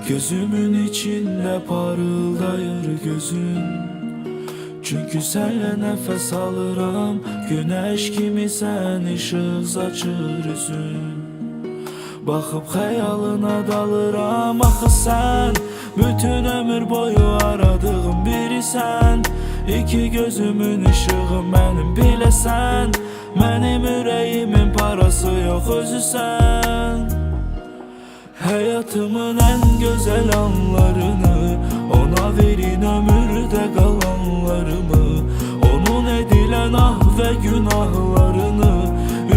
Gözümün içinde parıldayır gözün. Çünkü senle nefes alıram, güneş kimi sen ışık saçır üzün. Bakıp xəyalına dalıram, axı sen bütün ömür boyu aradığım birisən. İki gözümün ışığı mənim biləsən, mənim ürəyimin parası yox özüsən. Hayatımın en güzel anlarını ona verin, ömürde kalanlarımı. Onun edilen ah ve günahlarını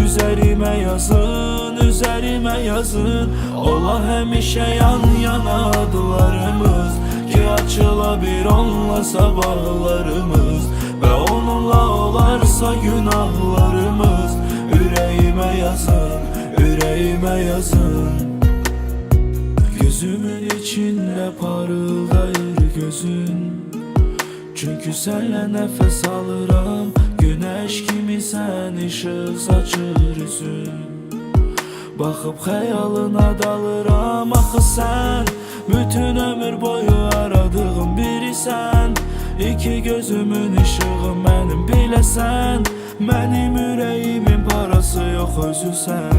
üzerime yazın, üzerime yazın. Ola həmişə yan yana adlarımız, ki açıla bir onunla sabahlarımız. Ve onunla olarsa günahlarımız. Yüreğime yazın, yüreğime yazın. Gözümün içinde parıldayır gözün. Çünkü senle nefes alıram, güneş kimi sen ışık saçır üzün. Bakıp xəyalına dalıram, axı sen bütün ömür boyu aradığım birisən. İki gözümün ışığı mənim biləsən, mənim ürəyimin parası yox özüsən.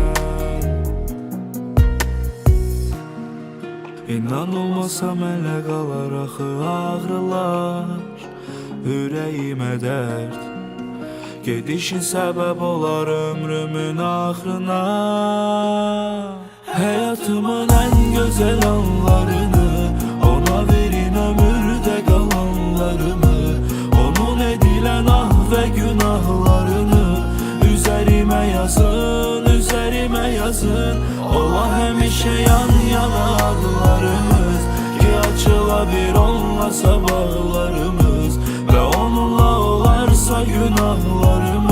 İnan olmasa mənlə qalar axı ağrılar, ürəyimə dərd. Gedişin səbəb olar ömrümün axırına. Həyatımın ən gözəl anlarını ona verin, ömürdə qalanlarımı. Onun edilən ah və günahlarını üzərimə yazın, üzərimə yazın. Ola həmişə yan yana adlarımız, ki açıla bir onunla sabahlarımız. Ve onunla olarsa günahlarımız.